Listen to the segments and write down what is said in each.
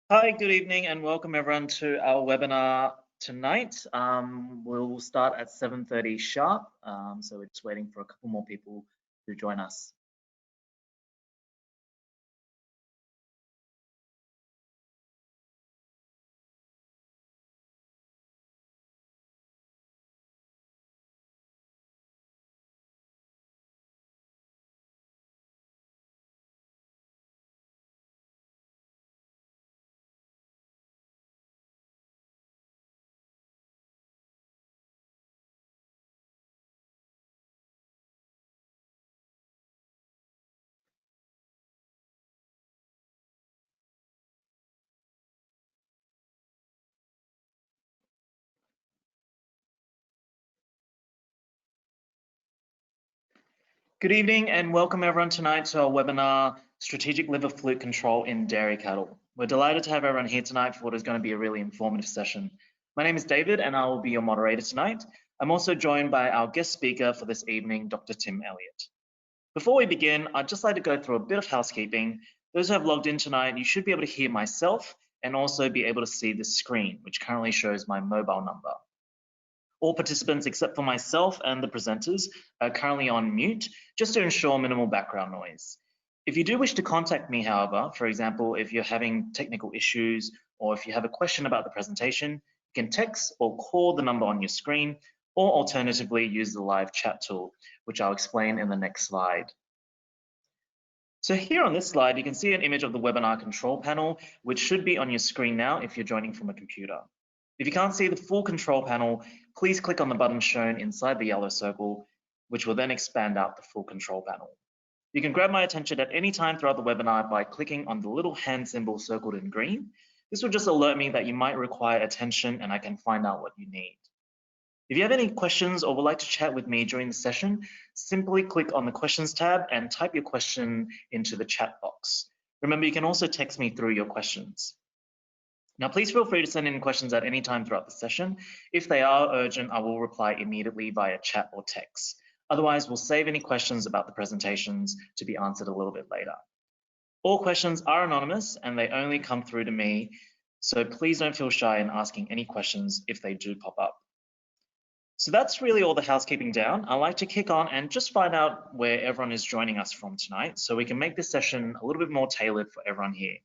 Hi, good evening, and welcome everyone to our webinar tonight. We'll start at 7:30 sharp, so we're just waiting for a couple more people to join us. Good evening and welcome everyone tonight to our webinar, Strategic Liver Fluke Control in Dairy Cattle. We're delighted to have everyone here tonight for what is going to be a really informative session. My name is David and I will be your moderator tonight. I'm also joined by our guest speaker for this evening, Dr. Tim Elliott. Before we begin, I'd just like to go through a bit of housekeeping. Those who have logged in tonight, you should be able to hear myself and also be able to see the screen, which currently shows my mobile number. All participants except for myself and the presenters are currently on mute, just to ensure minimal background noise. If you do wish to contact me, however, for example, if you're having technical issues or if you have a question about the presentation, you can text or call the number on your screen, or alternatively use the live chat tool, which I'll explain in the next slide. So here on this slide, you can see an image of the webinar control panel, which should be on your screen now if you're joining from a computer. If you can't see the full control panel, please click on the button shown inside the yellow circle, which will then expand out the full control panel. You can grab my attention at any time throughout the webinar by clicking on the little hand symbol circled in green. This will just alert me that you might require attention and I can find out what you need. If you have any questions or would like to chat with me during the session, simply click on the questions tab and type your question into the chat box. Remember, you can also text me through your questions. Now, please feel free to send in questions at any time throughout the session. If they are urgent, I will reply immediately via chat or text. Otherwise, we'll save any questions about the presentations to be answered a little bit later. All questions are anonymous and they only come through to me, so please don't feel shy in asking any questions if they do pop up. So that's really all the housekeeping down. I'd like to kick on and just find out where everyone is joining us from tonight so we can make this session a little bit more tailored for everyone here.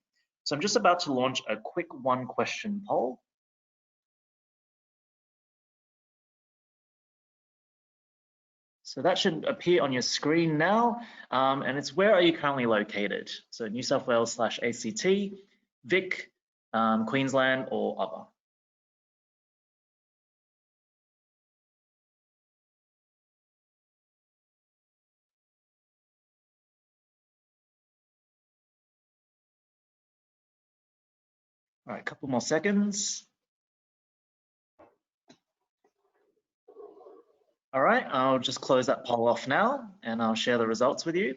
So I'm just about to launch a quick one question poll. So that should appear on your screen now, and it's where are you currently located? So New South Wales / ACT, Vic, Queensland or other. All right, a couple more seconds. All right, I'll just close that poll off now and I'll share the results with you.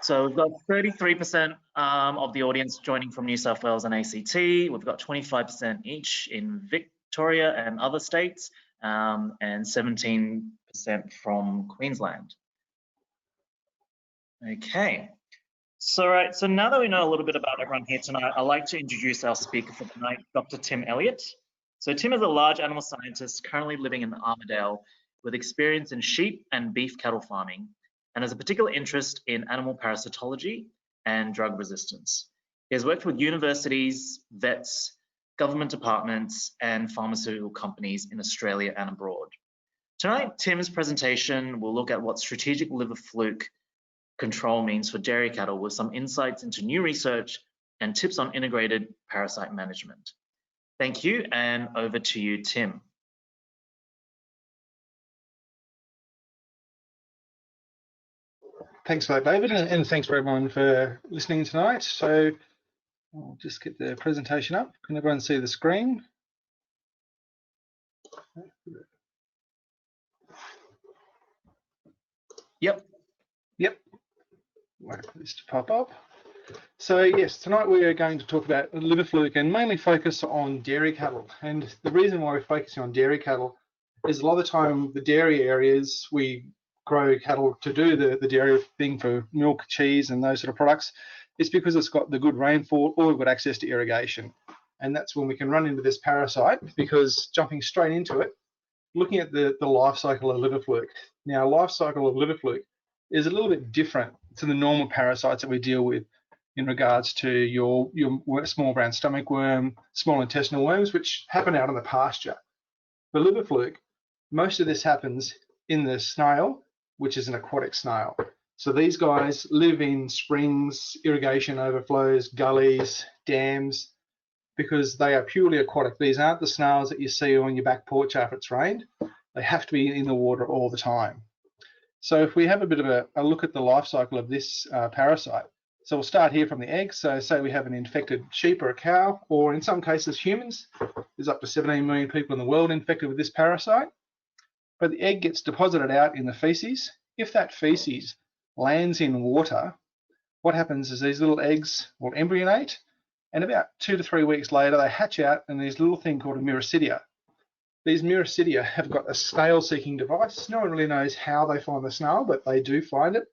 So we've got 33% of the audience joining from New South Wales and ACT. We've got 25% each in Victoria and other states, and 17% from Queensland. Okay. So, right, so now that we know a little bit about everyone here tonight, I'd like to introduce our speaker for tonight, Dr. Tim Elliott. So Tim is a large animal scientist currently living in Armidale with experience in sheep and beef cattle farming, and has a particular interest in animal parasitology and drug resistance. He has worked with universities, vets, government departments, and pharmaceutical companies in Australia and abroad. Tonight, Tim's presentation will look at what strategic liver fluke control means for dairy cattle with some insights into new research and tips on integrated parasite management. Thank you, and over to you, Tim. Thanks for that, David, and thanks for everyone for listening tonight. So I'll just get the presentation up. Can everyone see the screen? Yep. Wait for this to pop up. So yes, tonight we are going to talk about liver fluke and mainly focus on dairy cattle. And the reason why we're focusing on dairy cattle is a lot of the time the dairy areas we grow cattle to do the dairy thing for milk, cheese and those sort of products it's because it's got the good rainfall or we've got access to irrigation. And that's when we can run into this parasite, because jumping straight into it, looking at the life cycle of liver fluke. Now, life cycle of liver fluke is a little bit different to the normal parasites that we deal with in regards to your small brown stomach worm, small intestinal worms, which happen out in the pasture. For liver fluke, most of this happens in the snail, which is an aquatic snail. So these guys live in springs, irrigation overflows, gullies, dams, because they are purely aquatic. These aren't the snails that you see on your back porch after it's rained. They have to be in the water all the time. So if we have a bit of a look at the life cycle of this parasite, so we'll start here from the egg. So say we have an infected sheep or a cow, or in some cases humans. There's up to 17 million people in the world infected with this parasite. But the egg gets deposited out in the feces. If that feces lands in water, what happens is these little eggs will embryonate, and about 2 to 3 weeks later they hatch out in this little thing called a myricidia. These myricidia have got a snail-seeking device. No one really knows how they find the snail, but they do find it.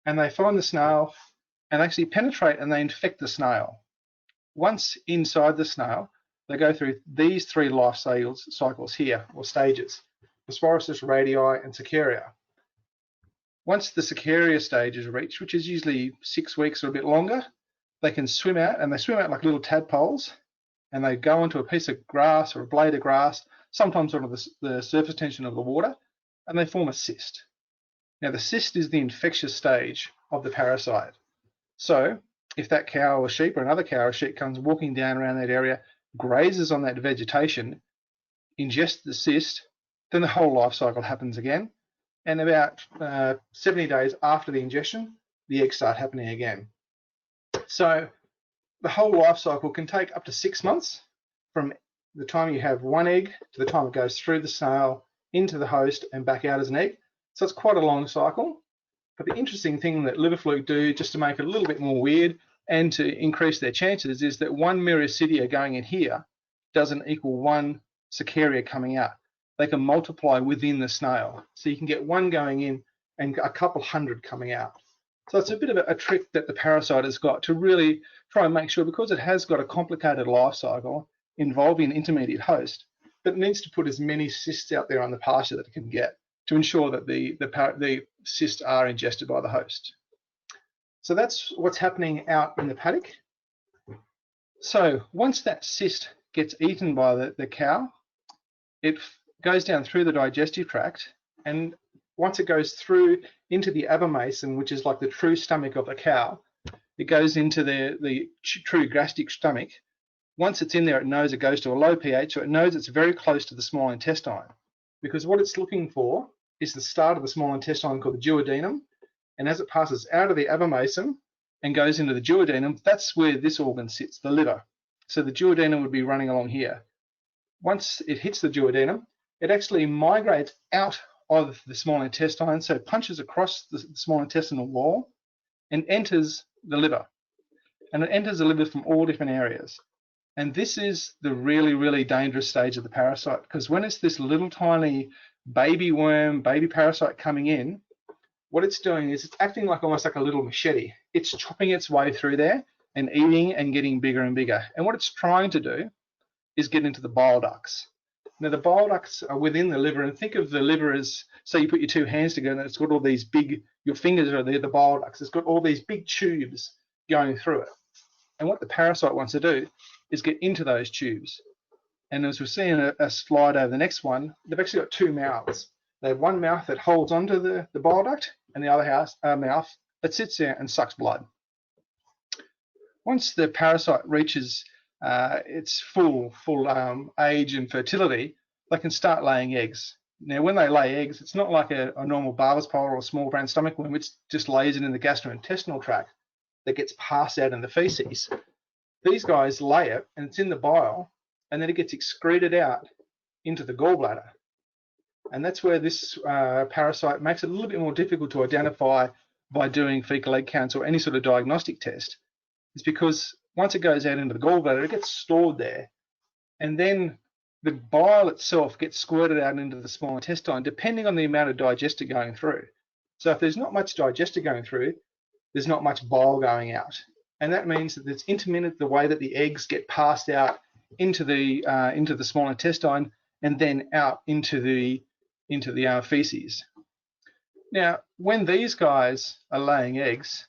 And they find the snail and actually penetrate and they infect the snail. Once inside the snail, they go through these 3 life cycles here, or stages: Phosphorosis, radii, and Cercaria. Once the Cercaria stage is reached, which is usually 6 weeks or a bit longer, they can swim out, and they swim out like little tadpoles, and they go onto a piece of grass or a blade of grass, sometimes onto the surface tension of the water, and they form a cyst. Now, the cyst is the infectious stage of the parasite. So if that cow or sheep or another cow or sheep comes walking down around that area, grazes on that vegetation, ingests the cyst, then the whole life cycle happens again. And about 70 days after the ingestion, the eggs start happening again. So the whole life cycle can take up to 6 months from the time you have one egg to the time it goes through the snail, into the host, and back out as an egg. So it's quite a long cycle. But the interesting thing that liver fluke do, just to make it a little bit more weird and to increase their chances, is that 1 myricidia going in here doesn't equal 1 Cercaria coming out. They can multiply within the snail. So you can get 1 going in and a couple hundred coming out. So it's a bit of a trick that the parasite has got to really try and make sure, because it has got a complicated life cycle involving an intermediate host, but it needs to put as many cysts out there on the pasture that it can get to ensure that the cysts are ingested by the host. So that's what's happening out in the paddock. So once that cyst gets eaten by the cow, it goes down through the digestive tract, and once it goes through into the abomasum, which is like the true stomach of the cow, it goes into the true gastric stomach. Once it's in there, it knows it goes to a low pH, so it knows it's very close to the small intestine, because what it's looking for is the start of the small intestine called the duodenum, and as it passes out of the abomasum and goes into the duodenum, that's where this organ sits, the liver. So the duodenum would be running along here. Once it hits the duodenum, it actually migrates out of the small intestine, so it punches across the small intestinal wall and enters the liver. And it enters the liver from all different areas. And this is the really, really dangerous stage of the parasite, because when it's this little tiny baby worm, baby parasite coming in, what it's doing is it's acting like almost like a little machete. It's chopping its way through there and eating and getting bigger and bigger. And what it's trying to do is get into the bile ducts. Now, the bile ducts are within the liver, and think of the liver as, so you put your 2 hands together and it's got all these big, your fingers are there, the bile ducts. It's got all these big tubes going through it. And what the parasite wants to do is get into those tubes. And as we'll see in a slide over the next one, they've actually got 2 mouths. They have one mouth that holds onto the bile duct, and the other mouth that sits there and sucks blood. Once the parasite reaches its full age and fertility, they can start laying eggs. Now, when they lay eggs, it's not like a normal barber's pole or a small brown stomach worm, which just lays it in the gastrointestinal tract that gets passed out in the feces. These guys lay it, and it's in the bile, and then it gets excreted out into the gallbladder. And that's where this parasite makes it a little bit more difficult to identify by doing fecal egg counts or any sort of diagnostic test. It's because once it goes out into the gallbladder, it gets stored there, and then the bile itself gets squirted out into the small intestine, depending on the amount of digester going through. So if there's not much digester going through, there's not much bile going out. and that means that it's intermittent the way that the eggs get passed out into the small intestine and then out into the feces. Now, when these guys are laying eggs,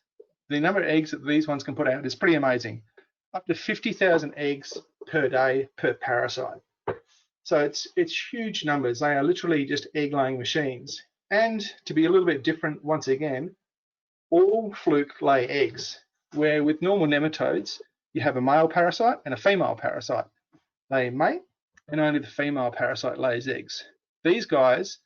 the number of eggs that these ones can put out is pretty amazing. Up to 50,000 eggs per day per parasite. So it's huge numbers. They are literally just egg-laying machines. And to be a little bit different, once again, all fluke lay eggs, where with normal nematodes, you have a male parasite and a female parasite. They mate, and only the female parasite lays eggs. These guys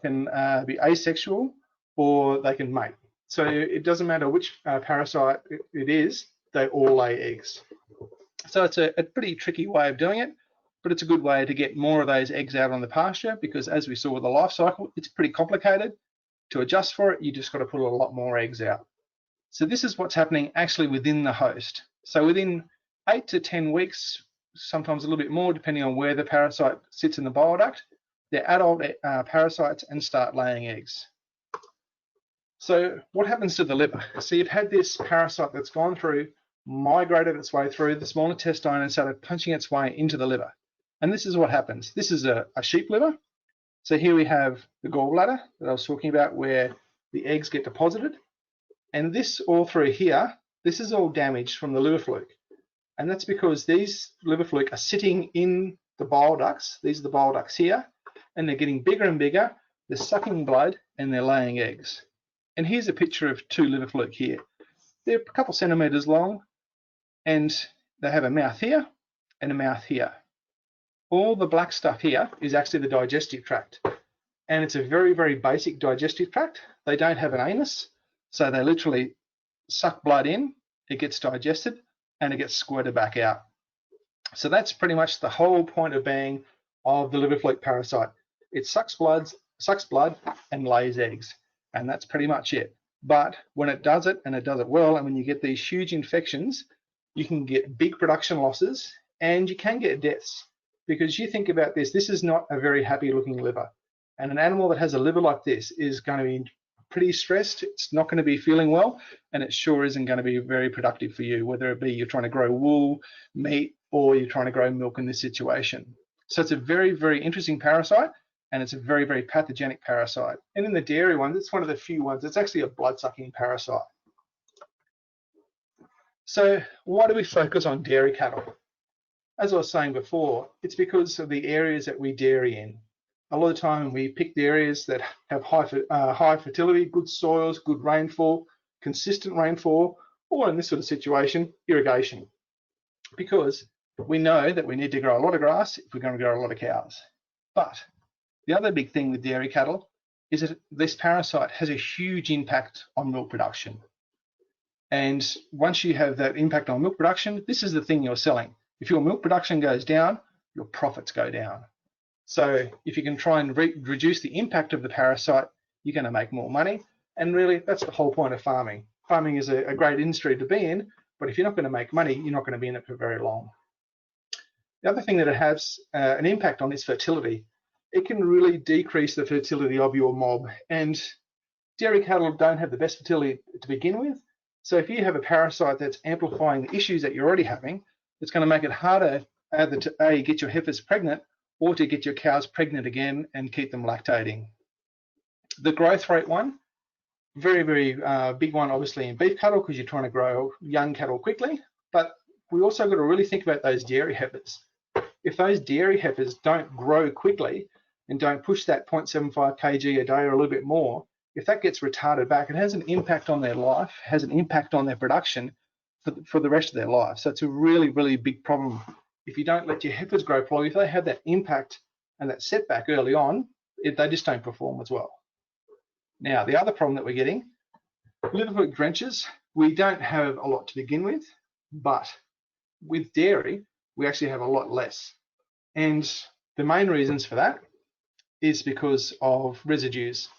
can be asexual, or they can mate. So it doesn't matter which parasite it is, they all lay eggs. So it's a pretty tricky way of doing it, but it's a good way to get more of those eggs out on the pasture, because as we saw with the life cycle, it's pretty complicated. To adjust for it, you just got to put a lot more eggs out. So this is what's happening actually within the host. So within 8 to 10 weeks, sometimes a little bit more, depending on where the parasite sits in the bile duct, they're adult parasites and start laying eggs. So what happens to the liver? So you've had this parasite that's gone through, migrated its way through the small intestine and started punching its way into the liver. And this is what happens. This is a sheep liver. So here we have the gallbladder that I was talking about, where the eggs get deposited. And this all through here, this is all damaged from the liver fluke. And that's because these liver fluke are sitting in the bile ducts. These are the bile ducts here, and they're getting bigger and bigger. They're sucking blood and they're laying eggs. And here's a picture of 2 liver fluke here. They're a couple centimeters long, and they have a mouth here and a mouth here. All the black stuff here is actually the digestive tract. And it's a very, very basic digestive tract. They don't have an anus, so they literally suck blood in, it gets digested, and it gets squirted back out. So that's pretty much the whole point of being of the liver fluke parasite. It sucks blood and lays eggs, and that's pretty much it. But when it does it, and it does it well, and when you get these huge infections, you can get big production losses, and you can get deaths. Because you think about this, this is not a very happy looking liver. And an animal that has a liver like this is going to be pretty stressed. It's not going to be feeling well, and it sure isn't going to be very productive for you, whether it be you're trying to grow wool, meat, or you're trying to grow milk in this situation. So it's a very, very interesting parasite, and it's a very, very pathogenic parasite. And in the dairy ones, it's one of the few ones. It's actually a blood-sucking parasite. So why do we focus on dairy cattle? As I was saying before, it's because of the areas that we dairy in. A lot of the time we pick the areas that have high fertility, good soils, good rainfall, consistent rainfall, or in this sort of situation, irrigation. Because we know that we need to grow a lot of grass if we're going to grow a lot of cows. But the other big thing with dairy cattle is that this parasite has a huge impact on milk production. And once you have that impact on milk production, this is the thing you're selling. If your milk production goes down, your profits go down. So if you can try and reduce the impact of the parasite, you're going to make more money. And really, that's the whole point of farming. Farming is a great industry to be in, but if you're not going to make money, you're not going to be in it for very long. The other thing that it has an impact on is fertility. It can really decrease the fertility of your mob. And dairy cattle don't have the best fertility to begin with. So if you have a parasite that's amplifying the issues that you're already having, it's going to make it harder either to A, get your heifers pregnant, or to get your cows pregnant again and keep them lactating. The growth rate one, very, very big one, obviously, in beef cattle, because you're trying to grow young cattle quickly. But we also got to really think about those dairy heifers. If those dairy heifers don't grow quickly and don't push that 0.75 kg a day or a little bit more, if that gets retarded back, it has an impact on their life, has an impact on their production for the rest of their life. So it's a really, really big problem. If you don't let your heifers grow properly, if they have that impact and that setback early on, they just don't perform as well. Now, the other problem that we're getting, liver fluke drenches, we don't have a lot to begin with, but with dairy, we actually have a lot less. And the main reasons for that is because of residues.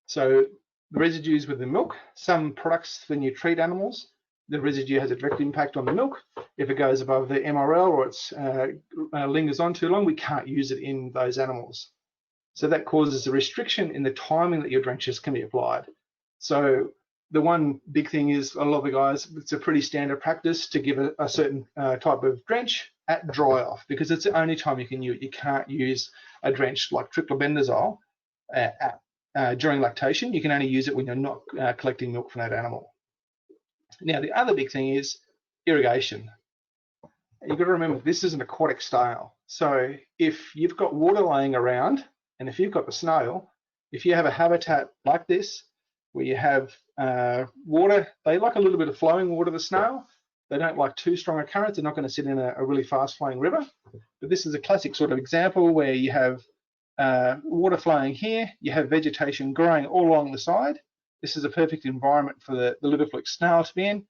So the residues with the milk, some products when you treat animals, the residue has a direct impact on the milk. If it goes above the MRL or it lingers on too long, we can't use it in those animals. So that causes a restriction in the timing that your drenches can be applied. So the one big thing is a lot of the guys, it's a pretty standard practice to give a certain type of drench at dry off, because it's the only time you can use it. You can't use a drench like triclobendazole during lactation. You can only use it when you're not collecting milk from that animal. Now, the other big thing is irrigation. You've got to remember, this is an aquatic style. So if you've got water laying around, and if you've got the snail, if you have a habitat like this, where you have water, they like a little bit of flowing water, the snail. They don't like too strong a current. They're not going to sit in a really fast flowing river. But this is a classic sort of example where you have water flowing here, you have vegetation growing all along the side. This is a perfect environment for the liver fluke snail to be in.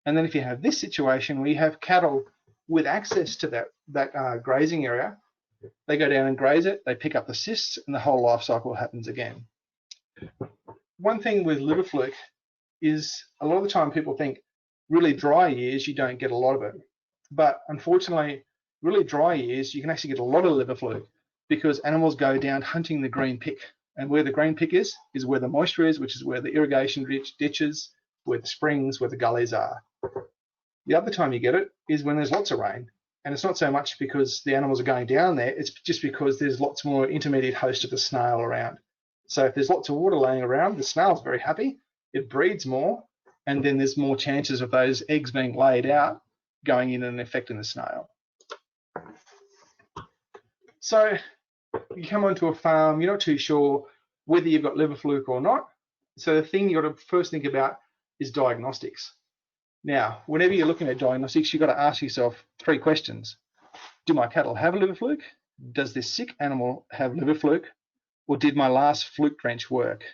And then if you have this situation where you have cattle with access to that grazing area, they go down and graze it, they pick up the cysts, and the whole life cycle happens again. One thing with liver fluke is a lot of the time people think really dry years you don't get a lot of it. But unfortunately, really dry years you can actually get a lot of liver fluke, because animals go down hunting the green pick. And where the green pick is where the moisture is, which is where the irrigation ditches, where the springs, where the gullies are. The other time you get it is when there's lots of rain. And it's not so much because the animals are going down there, it's just because there's lots more intermediate host of the snail around. So if there's lots of water laying around, the snail's very happy, it breeds more, and then there's more chances of those eggs being laid out, going in and affecting the snail. So you come onto a farm, you're not too sure whether you've got liver fluke or not. So the thing you've got to first think about is diagnostics. Now, whenever you're looking at diagnostics, you've got to ask yourself 3 questions. Do my cattle have a liver fluke? Does this sick animal have liver fluke? Or did my last fluke drench work?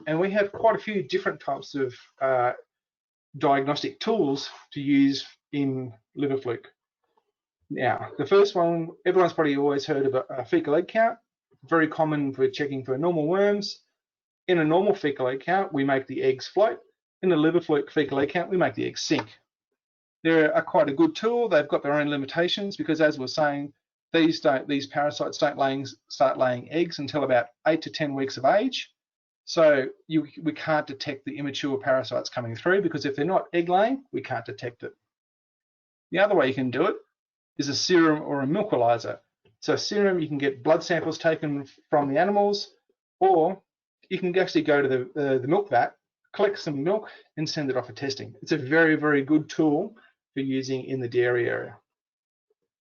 And we have quite a few different types of diagnostic tools to use in liver fluke. Now, the first one, everyone's probably always heard of a fecal egg count. Very common for checking for normal worms. In a normal fecal egg count, we make the eggs float. In the liver fluke fecal egg count, we make the eggs sink. They're quite a good tool. They've got their own limitations because, as we're saying, these parasites don't start laying eggs until about 8 to 10 weeks of age. So we can't detect the immature parasites coming through, because if they're not egg laying, we can't detect it. The other way you can do it is a serum or a milkwalyzer. So serum, you can get blood samples taken from the animals, or you can actually go to the milk vat, collect some milk, and send it off for testing. It's a very, very good tool for using in the dairy area.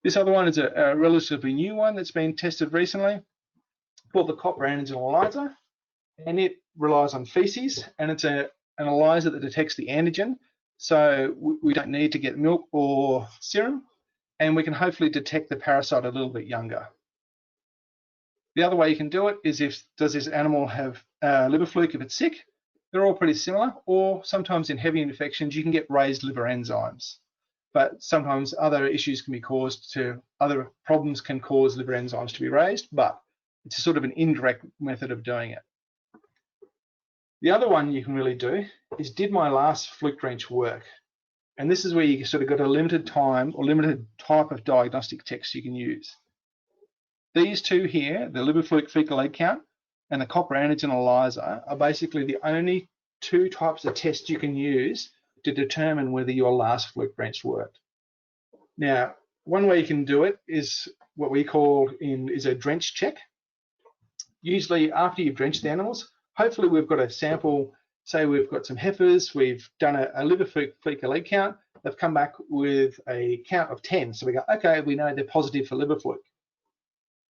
This other one is a relatively new one that's been tested recently, called the copper antigen ELISA, and it relies on feces, and it's an ELISA that detects the antigen, so we don't need to get milk or serum, and we can hopefully detect the parasite a little bit younger. The other way you can do it is does this animal have liver fluke if it's sick? They're all pretty similar, or sometimes in heavy infections you can get raised liver enzymes. But sometimes other issues can be caused other problems can cause liver enzymes to be raised, but it's a sort of an indirect method of doing it. The other one you can really do is, did my last fluke drench work? And this is where you sort of got a limited time or limited type of diagnostic text you can use. These two here, the liver fluke fecal egg count and the copper antigen ELISA, are basically the only 2 types of tests you can use to determine whether your last fluke drench worked. Now, one way you can do it is what we call is a drench check. Usually after you've drenched the animals, hopefully we've got a sample. Say we've got some heifers, we've done a liver fecal egg count, they've come back with a count of 10. So we go, okay, we know they're positive for liver fluke.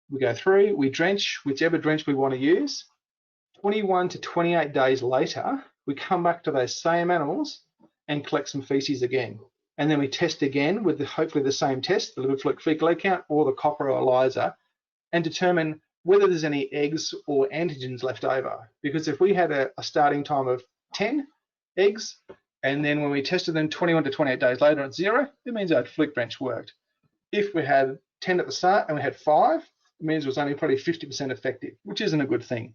We go through, we drench whichever drench we want to use. 21 to 28 days later, we come back to those same animals and collect some feces again. And then we test again with hopefully the same test, the liver fluke fecal egg count or the copper ELISA, and determine whether there's any eggs or antigens left over. Because if we had a starting time of 10 eggs, and then when we tested them 21 to 28 days later at 0, it means our fluke drench worked. If we had 10 at the start and we had 5, it means it was only probably 50% effective, which isn't a good thing.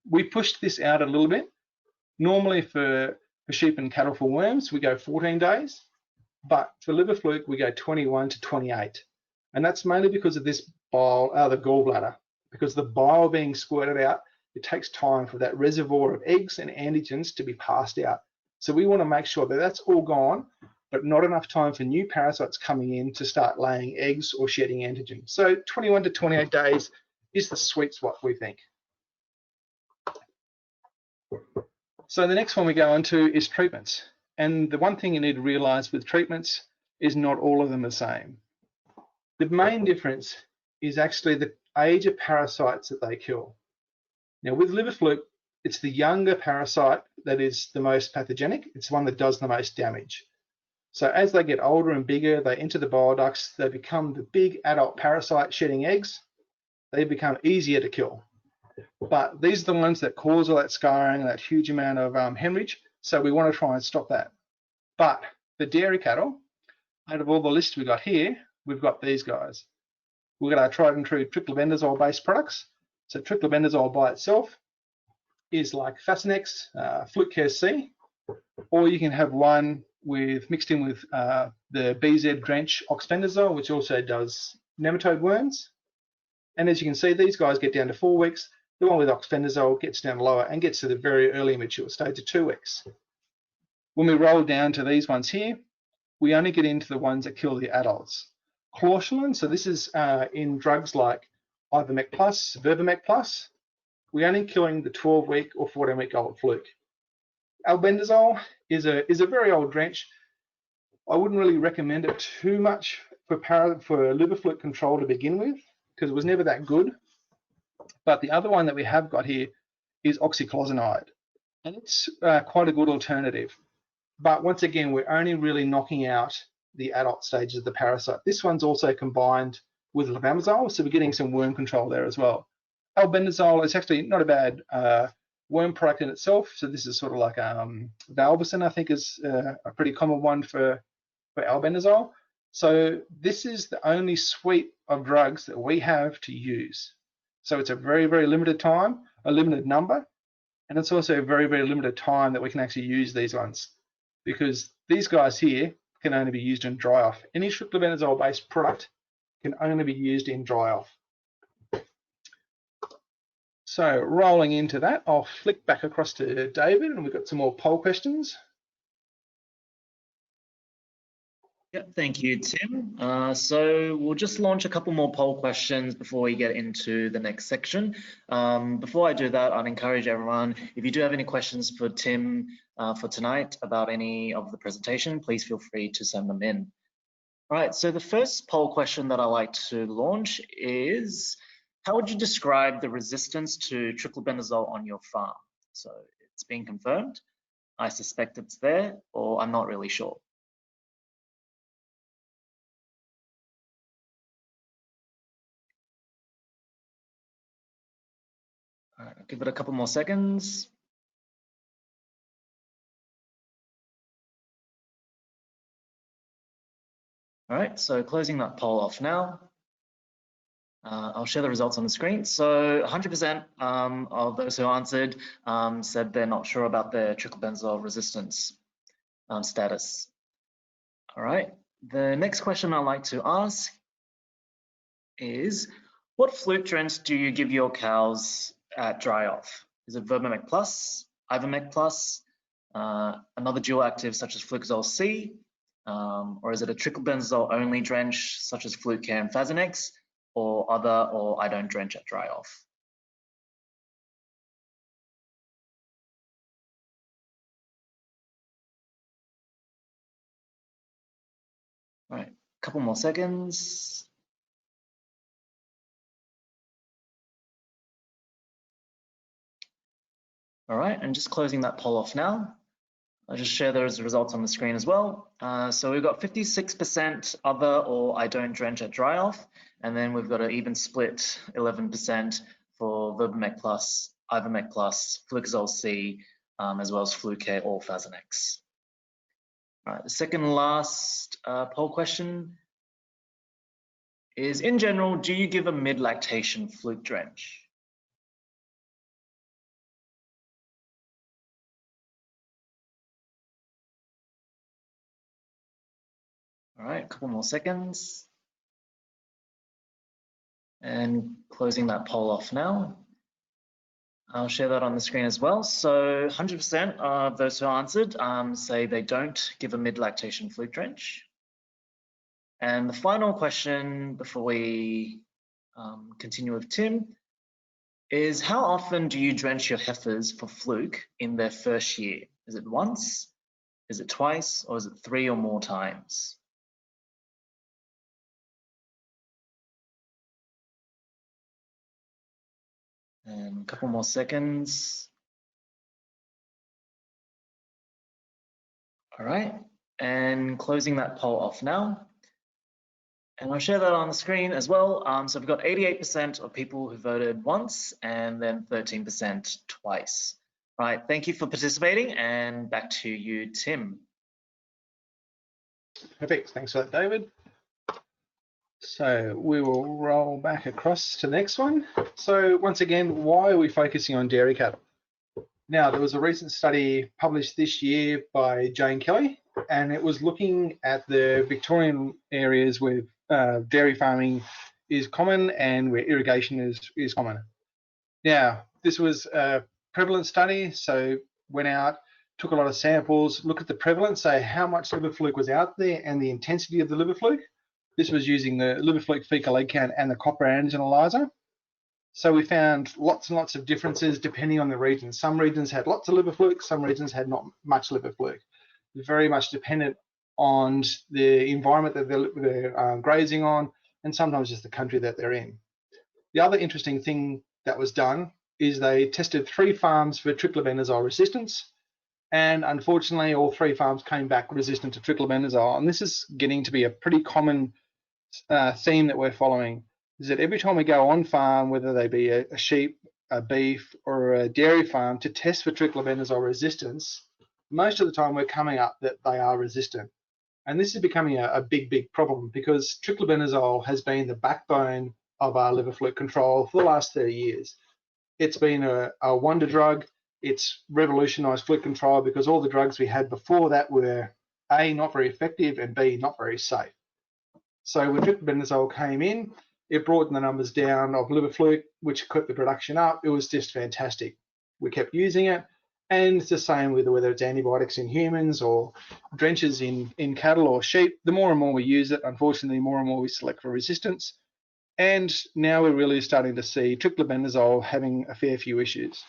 We pushed this out a little bit. Normally for sheep and cattle for worms, we go 14 days, but for liver fluke, we go 21 to 28. And that's mainly because of this bile out of the gallbladder, because the bile being squirted out, it takes time for that reservoir of eggs and antigens to be passed out So we want to make sure that that's all gone, but not enough time for new parasites coming in to start laying eggs or shedding antigen. So 21 to 28 days is the sweet spot, we think. So the next one we go on to is treatments. And the one thing you need to realize with treatments is not all of them the same. The main difference is actually the age of parasites that they kill. Now with liver fluke, it's the younger parasite that is the most pathogenic. It's the one that does the most damage. So as they get older and bigger, they enter the bile ducts, they become the big adult parasite shedding eggs. They become easier to kill. But these are the ones that cause all that scarring, that huge amount of hemorrhage. So we want to try and stop that. But the dairy cattle, out of all the lists we got here, we've got these guys. We've got our tried and true triclobendazole based products. So triclobendazole by itself is like Fasinex, Fluke C, or you can have one mixed in with the BZ Drench oxbendazole, which also does nematode worms. And as you can see, these guys get down to 4 weeks. The one with oxbendazole gets down lower and gets to the very early mature stage of 2 weeks. When we roll down to these ones here, we only get into the ones that kill the adults. Chlorsulin, so this is in drugs like Ivermectin Plus, Verbamec Plus, we're only killing the 12-week or 14-week old fluke. Albendazole is a very old drench. I wouldn't really recommend it too much for liver fluke control to begin with, because it was never that good. But the other one that we have got here is oxyclosinide, and it's quite a good alternative. But once again, we're only really knocking out the adult stages of the parasite. This one's also combined with levamisole, so we're getting some worm control there as well. Albendazole is actually not a bad worm product in itself. So this is sort of like Valbicin, I think, is a pretty common one for albendazole. So this is the only suite of drugs that we have to use. So it's a very, very limited time, a limited number, and it's also a very, very limited time that we can actually use these ones, because these guys here can only be used in dry off. Any triclobendazole based product can only be used in dry off. So rolling into that, I'll flick back across to David, and we've got some more poll questions. Yeah, thank you, Tim. So we'll just launch a couple more poll questions before we get into the next section. Before I do that, I'd encourage everyone, if you do have any questions for Tim for tonight about any of the presentation, please feel free to send them in. All right, so the first poll question that I like to launch is, how would you describe the resistance to triclobendazole on your farm? So it's been confirmed, I suspect it's there, or I'm not really sure. All right, I'll give it a couple more seconds. All right, so closing that poll off now. I'll share the results on the screen. So 100% of those who answered said they're not sure about their triclobendazole resistance status. All right, the next question I'd like to ask is, what fluke drench do you give your cows at dry off? Is it Verbamec Plus, Ivermec Plus, another dual active such as Flukezole C, or is it a triclobendazole only drench such as Fluke and Fasinex, or other, or I don't drench at dry off? All right, a couple more seconds. All right, and just closing that poll off now. I'll just share those results on the screen as well. So we've got 56% other or I don't drench at dry off, and then we've got an even split 11% for Verbamec Plus, Ivermec Plus, Flukezole C, as well as Fluke or Fasinex. All right, the second last poll question is, in general, do you give a mid-lactation fluke drench? All right, a couple more seconds. And closing that poll off now. I'll share that on the screen as well. So 100% of those who answered say they don't give a mid-lactation fluke drench. And the final question before we continue with Tim is, how often do you drench your heifers for fluke in their first year? Is it once, is it twice, or is it 3 or more times? And a couple more seconds. All right, and closing that poll off now. And I'll share that on the screen as well. So we've got 88% of people who voted once and then 13% twice. All right, thank you for participating, and back to you, Tim. Perfect, thanks for that, David. So we will roll back across to the next one. So once again, why are we focusing on dairy cattle? Now, there was a recent study published this year by Jane Kelly, and it was looking at the Victorian areas where dairy farming is common and where irrigation is common. Now, this was a prevalence study, so went out, took a lot of samples, looked at the prevalence, say how much liver fluke was out there and the intensity of the liver fluke. This was using the liver fluke fecal egg count and the copper antigen ELISA. So we found lots and lots of differences depending on the region. Some regions had lots of liver fluke, some regions had not much liver fluke. Very much dependent on the environment that they're grazing on, and sometimes just the country that they're in. The other interesting thing that was done is they tested 3 farms for triclobenzol resistance, and unfortunately all 3 farms came back resistant to triclobenzol. And this is getting to be a pretty common theme that we're following, is that every time we go on farm, whether they be a sheep, a beef, or a dairy farm, to test for triclobenzol resistance, most of the time we're coming up that they are resistant. And this is becoming a big problem, because triclobenzol has been the backbone of our liver fluke control for the last 30 years. It's been a wonder drug. It's revolutionized fluke control because all the drugs we had before that were A, not very effective, and B, not very safe. So when triclobenzol came in, it brought the numbers down of liver fluke, which kept the production up. It was just fantastic. We kept using it, and it's the same with whether it's antibiotics in humans or drenches in cattle or sheep. The more and more we use it, unfortunately, the more and more we select for resistance. And now we're really starting to see triclobenzol having a fair few issues.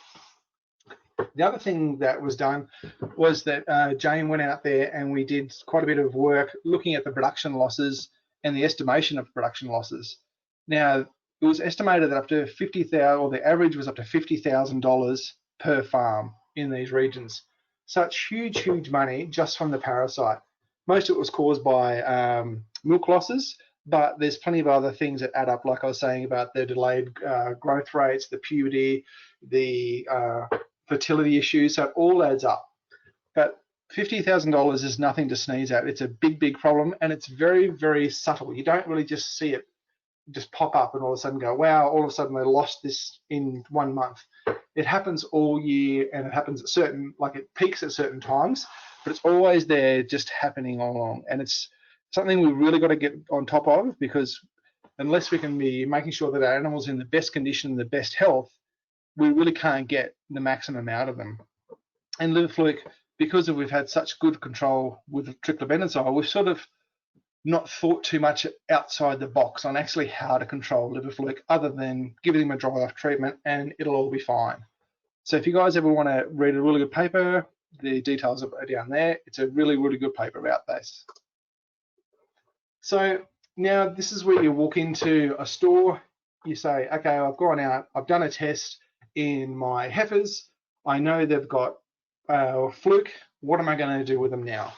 The other thing that was done was that Jane went out there and we did quite a bit of work looking at the production losses and the estimation of production losses. Now, it was estimated that up to $50,000, or the average was up to $50,000 per farm in these regions. So it's huge money just from the parasite. Most of it was caused by milk losses, but there's plenty of other things that add up, like I was saying about the delayed growth rates, the puberty, the fertility issues, so it all adds up. But $50,000 is nothing to sneeze at. It's a big problem, and it's very subtle. You don't really just see it just pop up and all of a sudden go, wow, all of a sudden they lost this in 1 month. It happens all year, and it happens at certain, like it peaks at certain times, but it's always there, just happening all along. And it's something we really got to get on top of, because unless we can be making sure that our animals are in the best condition, the best health, we really can't get the maximum out of them. And liver fluke, because we've had such good control with triclobenzol, we've sort of not thought too much outside the box on actually how to control liver fluke, other than giving them a dry off treatment and it'll all be fine. So if you guys ever want to read a really good paper, the details are down there. It's a really good paper about this. So now this is where you walk into a store, you say, okay, I've gone out, I've done a test in my heifers, I know they've got fluke, what am I going to do with them now?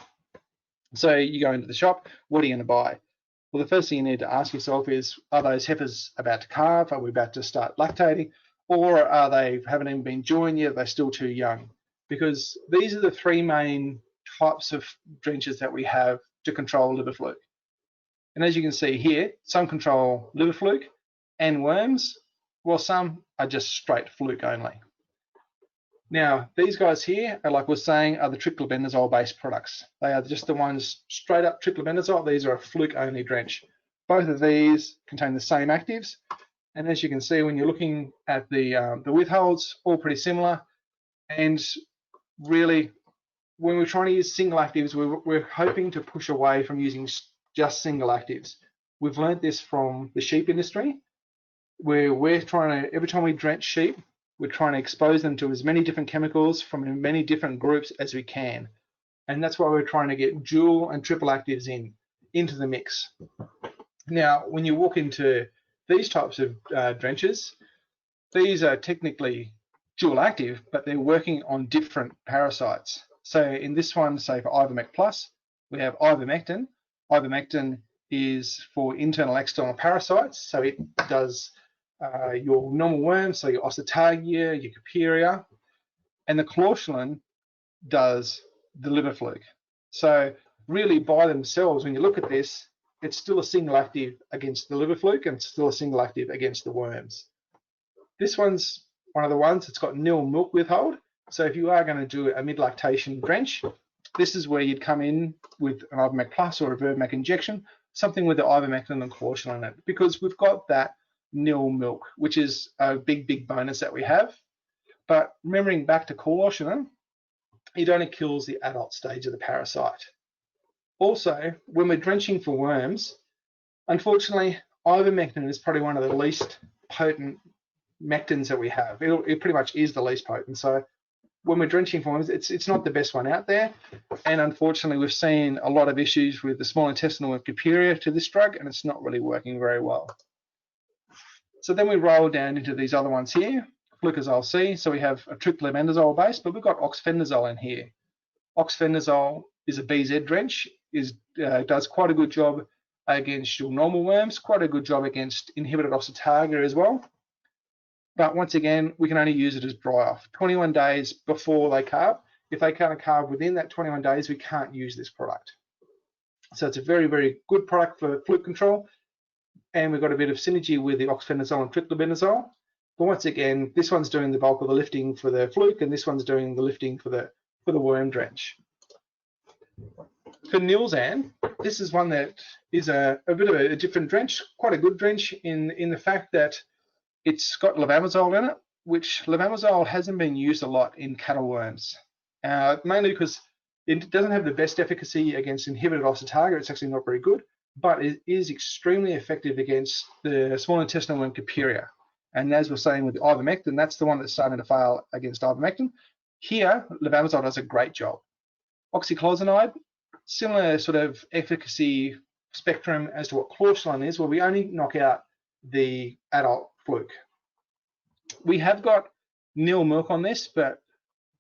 So you go into the shop, what are you going to buy? Well, the first thing you need to ask yourself is, are those heifers about to calve? Are we about to start lactating? Or are they, haven't even been joined yet, they're still too young? Because these are the 3 main types of drenches that we have to control liver fluke. And as you can see here, some control liver fluke and worms, while some are just straight fluke only. Now, these guys here, like we're saying, are the triclobenzol based products. They are just the ones straight up triclobenzol. These are a fluke only drench. Both of these contain the same actives. And as you can see, when you're looking at the withholds, all pretty similar. And really, when we're trying to use single actives, we're hoping to push away from using just single actives. We've learned this from the sheep industry, where we're trying to, every time we drench sheep, we're trying to expose them to as many different chemicals from many different groups as we can. And that's why we're trying to get dual and triple actives into the mix. Now, when you walk into these types of drenches, these are technically dual active, but they're working on different parasites. So in this one, say for Ivermect Plus, we have ivermectin. Ivermectin is for internal external parasites, so it does your normal worms, so your Osteotargia, your Caperia, and the chlorsulin does the liver fluke. So really by themselves, when you look at this, it's still a single active against the liver fluke and still a single active against the worms. This one's one of the ones that's got nil milk withhold. So if you are going to do a mid-lactation drench, this is where you'd come in with an Ivermect Plus or a Vermac injection, something with the ivermectin and chlorsulin in it, because we've got that nil milk, which is a big bonus that we have. But remembering back to chlorsulin, it only kills the adult stage of the parasite. Also, when we're drenching for worms, unfortunately, ivermectin is probably one of the least potent mectins that we have. It pretty much is the least potent. So when we're drenching for worms, it's not the best one out there. And unfortunately, we've seen a lot of issues with the small intestinal and Caperia to this drug, and it's not really working very well. So then we roll down into these other ones here, flucosol C. So we have a triclobendazole base, but we've got oxfendazole in here. Oxfendazole is a BZ drench, does quite a good job against your normal worms, quite a good job against inhibited Osteotargia as well. But once again, we can only use it as dry off. 21 days before they carve. If they can't carve within that 21 days, we can't use this product. So it's a very good product for fluke control. And we've got a bit of synergy with the oxfendazole and triclobendazole. But once again, this one's doing the bulk of the lifting for the fluke, and this one's doing the lifting for the worm drench. For Nilzan, this is one that is a bit of a different drench, quite a good drench in the fact that it's got levamisole in it, which levamisole hasn't been used a lot in cattle worms, mainly because it doesn't have the best efficacy against inhibited Osteotargia. It's actually not very good, but it is extremely effective against the small intestinal worm Caperia. And as we're saying with the ivermectin, that's the one that's starting to fail against ivermectin. Here, levamisole does a great job. Oxyclosinide, similar sort of efficacy spectrum as to what chlorsulin is, where we only knock out the adult fluke. We have got nil milk on this, but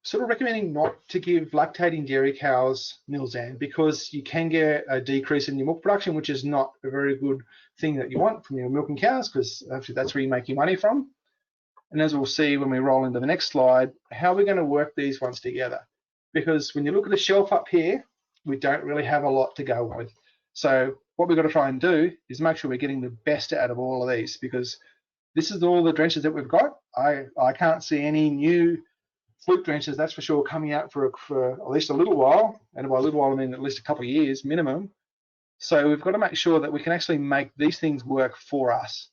sort of recommending not to give lactating dairy cows Nilzan, because you can get a decrease in your milk production, which is not a very good thing that you want from your milking cows, because actually that's where you make your money from. And as we'll see when we roll into the next slide, how we're going to work these ones together. Because when you look at the shelf up here, we don't really have a lot to go with. So what we've got to try and do is make sure we're getting the best out of all of these, because this is all the drenches that we've got. I can't see any new fluke drenches, that's for sure, coming out for at least a little while. And by a little while, I mean at least a couple of years minimum. So we've got to make sure that we can actually make these things work for us.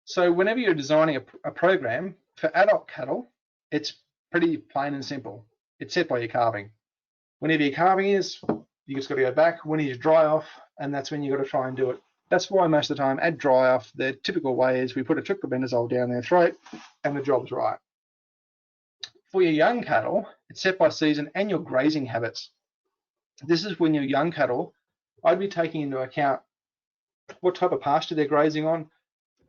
So whenever you're designing a program for adult cattle, it's pretty plain and simple. It's set by your calving. Whenever your calving is, you just got to go back. When you dry off, and that's when you got to try and do it. That's why most of the time at dry off, the typical way is we put a triclobendazole down their throat and the job's right. For your young cattle, it's set by season and your grazing habits. This is when your young cattle, I'd be taking into account what type of pasture they're grazing on,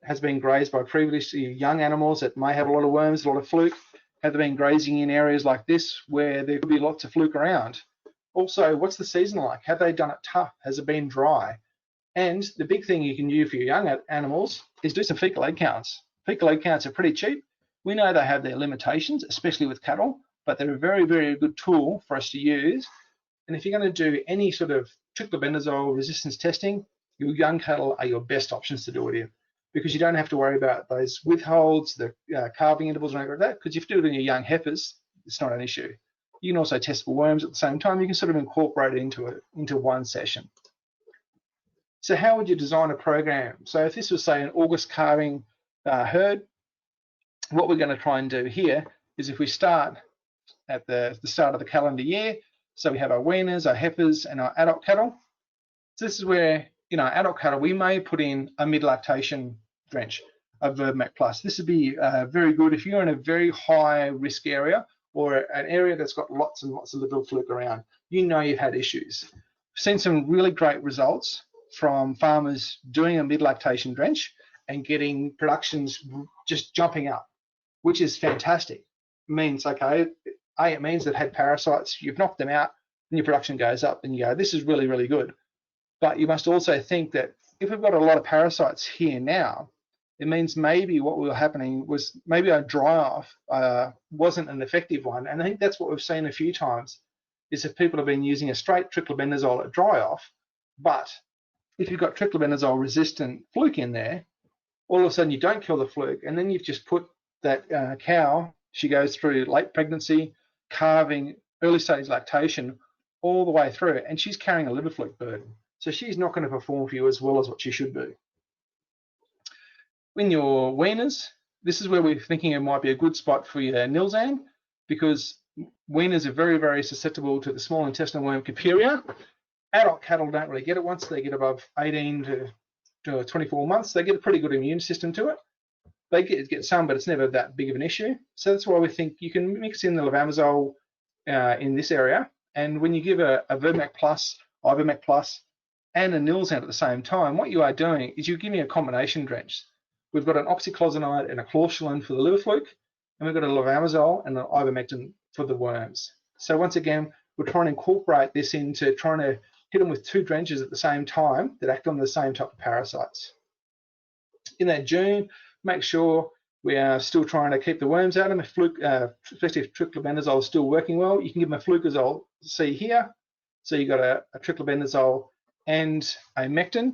has been grazed by previously young animals that may have a lot of worms, a lot of fluke. Have they been grazing in areas like this where there could be lots of fluke around? Also, what's the season like? Have they done it tough? Has it been dry? And the big thing you can do for your young animals is do some fecal egg counts. Fecal egg counts are pretty cheap. We know they have their limitations, especially with cattle, but they're a very good tool for us to use. And if you're going to do any sort of triclobendazole resistance testing, your young cattle are your best options to do it in, because you don't have to worry about those withholds, the calving intervals, and anything like that, because if you do it in your young heifers, it's not an issue. You can also test for worms at the same time. You can sort of incorporate it into one session. So how would you design a program? So if this was, say, an August calving herd, what we're going to try and do here is, if we start at the start of the calendar year, so we have our weaners, our heifers, and our adult cattle. So this is where, adult cattle, we may put in a mid-lactation drench of Verbmac Plus. This would be very good if you're in a very high risk area, or an area that's got lots and lots of liver fluke around. You've had issues. We've seen some really great results from farmers doing a mid-lactation drench and getting productions just jumping up, which is fantastic. It means, okay, it means they've had parasites, you've knocked them out, and your production goes up, and you go, this is really, really good. But you must also think that if we've got a lot of parasites here now, it means maybe what was happening was maybe our dry off wasn't an effective one. And I think that's what we've seen a few times, is if people have been using a straight triclobendazole at dry off, but if you've got triclobendazole resistant fluke in there, all of a sudden you don't kill the fluke, and then you've just put that cow, she goes through late pregnancy, calving, early stage lactation, all the way through, and she's carrying a liver fluke burden. So she's not going to perform for you as well as what she should do. In your weaners, this is where we're thinking it might be a good spot for your Nilzan, because weaners are very, very susceptible to the small intestinal worm Capuria. Adult cattle don't really get it. Once they get above 18 to 24 months, they get a pretty good immune system to it. They get some, but it's never that big of an issue. So that's why we think you can mix in the levamisole in this area. And when you give a Verbmac Plus, Ivermac Plus, and a Nilzan at the same time, what you are doing is you're giving a combination drench. We've got an oxyclosinide and a chlorsulin for the liver fluke, and we've got a levamisole and an ivermectin for the worms. So once again, we're trying to incorporate this into trying to hit them with 2 drenches at the same time that act on the same type of parasites. In that June, make sure we are still trying to keep the worms out of them. Fluke, especially if triclobendazole is still working well, you can give them a flucazole C here. So you've got a triclobendazole and a mectin,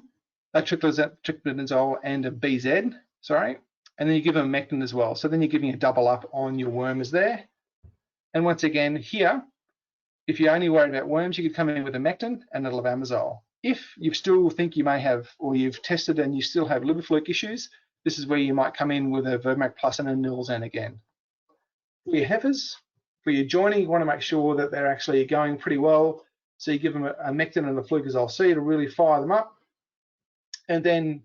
a triclobendazole and a BZ, sorry, and then you give them a mectin as well. So then you're giving a double up on your worms there. And once again here, if you're only worried about worms, you could come in with a mectin and a levamisole. If you still think you may have, or you've tested and you still have liver fluke issues, this is where you might come in with a Verbmac Plus and a Nilzan again. For your heifers, for your joining, you want to make sure that they're actually going pretty well. So you give them a mectin and a flucazole C to really fire them up. And then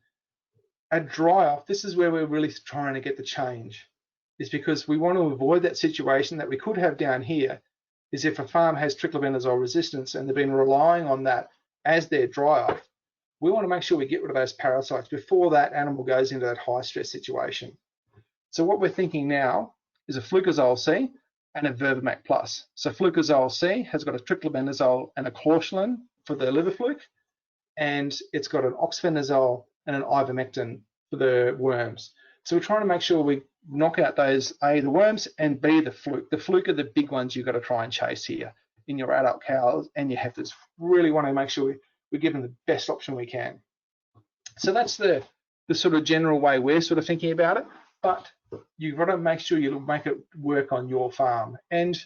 at dry off, this is where we're really trying to get the change, is because we want to avoid that situation that we could have down here, is if a farm has triclobendazole resistance and they've been relying on that as their dry off, we want to make sure we get rid of those parasites before that animal goes into that high stress situation. So what we're thinking now is a flucazole C and a Verbmac Plus. So flucazole C has got a triclobendazole and a chlorsulin for the liver fluke, and it's got an oxybenzole and an ivermectin for the worms. So we're trying to make sure we knock out those, A, the worms, and B, the fluke. The fluke are the big ones you've got to try and chase here in your adult cows and your heifers. Really want to make sure we give them the best option we can. So that's the sort of general way we're sort of thinking about it, but you've got to make sure you make it work on your farm. And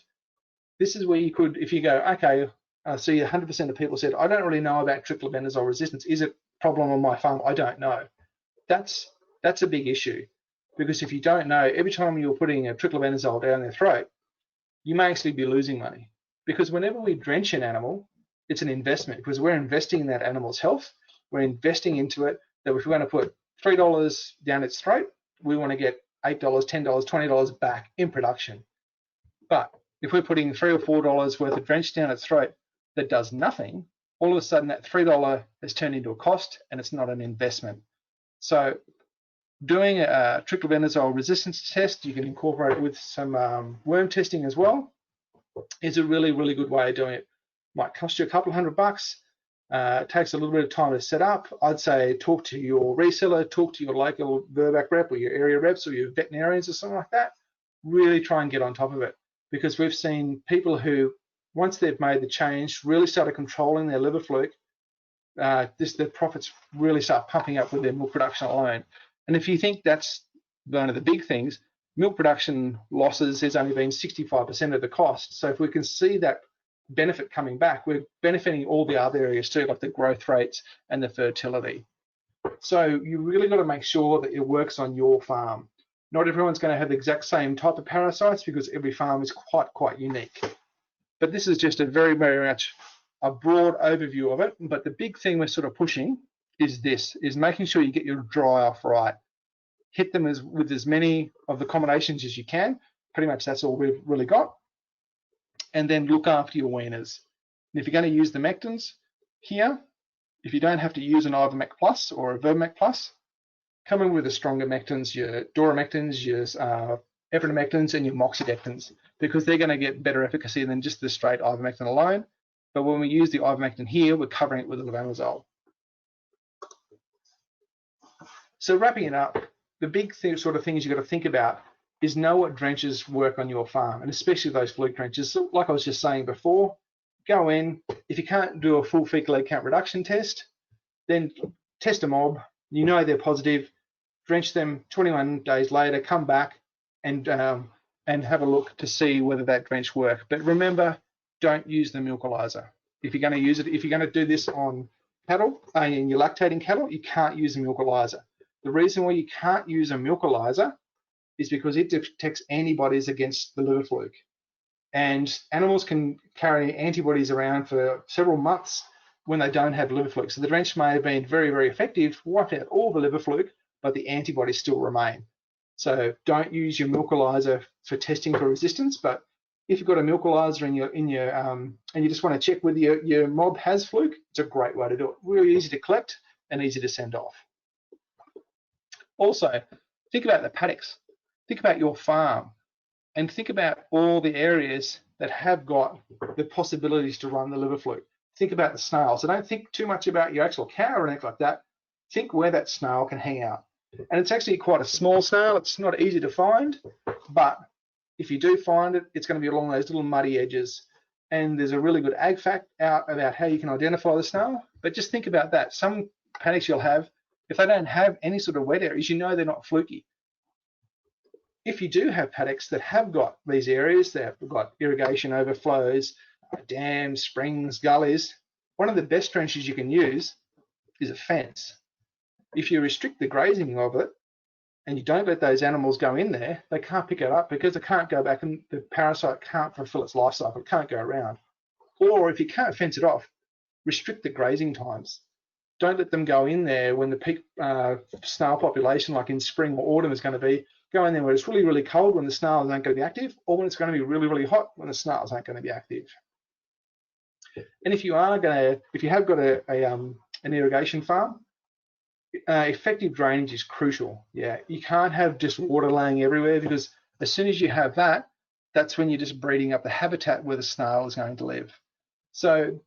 this is where you could, if you go, okay, I see 100% of people said, I don't really know about triclobendazole resistance. Is it a problem on my farm? I don't know. That's a big issue, because if you don't know, every time you're putting a triclobendazole down their throat, you may actually be losing money. Because whenever we drench an animal, it's an investment, because we're investing in that animal's health. We're investing into it, that if we're going to put $3 down its throat, we want to get $8, $10, $20 back in production. But if we're putting $3 or $4 worth of drench down its throat that does nothing, all of a sudden that $3 has turned into a cost, and it's not an investment. So doing a triclobendazole resistance test, you can incorporate it with some worm testing as well, is a really, really good way of doing it. Might cost you a couple $100. It takes a little bit of time to set up. I'd say talk to your reseller, talk to your local Virbac rep or your area reps or your veterinarians or something like that. Really try and get on top of it, because we've seen people who, once they've made the change, really started controlling their liver fluke. Their profits really start pumping up with their milk production alone. And if you think that's one of the big things, milk production losses has only been 65% of the cost. So if we can see that benefit coming back, we're benefiting all the other areas too, like the growth rates and the fertility. So you really got to make sure that it works on your farm. Not everyone's going to have the exact same type of parasites because every farm is quite unique. But this is just a very much a broad overview of it. But the big thing we're sort of pushing is making sure you get your dry off right. Hit them with as many of the combinations as you can. Pretty much that's all we've really got. And then look after your weaners. And if you're going to use the mectins here, if you don't have to use an Ivomec Plus or a Vermec Plus, come in with the stronger mectins, your Doramectins, your Epinamectins, and your Moxidectins, because they're going to get better efficacy than just the straight Ivermectin alone. But when we use the Ivermectin here, we're covering it with levanozole. So wrapping it up, the big sort of things you've got to think about is know what drenches work on your farm, and especially those Fluke drenches. So like I was just saying before, go in. If you can't do a full fecal egg count reduction test, then test a mob. You know they're positive. Drench them 21 days later. Come back and have a look to see whether that drench worked. But remember, don't use the milkalizer. If you're going to use it, if you're going to do this on cattle, in your lactating cattle, you can't use a milkalizer. The reason why you can't use a milkalizer is because it detects antibodies against the liver fluke. And animals can carry antibodies around for several months when they don't have liver fluke. So the drench may have been very effective, wiped out all the liver fluke, but the antibodies still remain. So don't use your milkalizer for testing for resistance. But if you've got a milkalizer in your and you just want to check whether your mob has fluke, it's a great way to do it. Really easy to collect and easy to send off. Also, think about the paddocks. Think about your farm, and think about all the areas that have got the possibilities to run the liver fluke. Think about the snails. So don't think too much about your actual cow or anything like that. Think where that snail can hang out. And it's actually quite a small snail. It's not easy to find, but if you do find it, it's going to be along those little muddy edges. And there's a really good ag fact out about how you can identify the snail. But just think about that. Some paddocks you'll have, if they don't have any sort of wet areas, you know they're not fluky. If you do have paddocks that have got these areas, they've got irrigation overflows, dams, springs, gullies, one of the best drenches you can use is a fence. If you restrict the grazing of it and you don't let those animals go in there, they can't pick it up because they can't go back and the parasite can't fulfill its life cycle, it can't go around. Or if you can't fence it off, restrict the grazing times. Don't let them go in there when the peak snail population, like in spring or autumn, is going to be. Go in there when it's really cold, when the snails aren't going to be active, or when it's going to be really hot, when the snails aren't going to be active. And if you have got an irrigation farm, effective drainage is crucial. Yeah, you can't have just water laying everywhere, because as soon as you have that, that's when you're just breeding up the habitat where the snail is going to live. So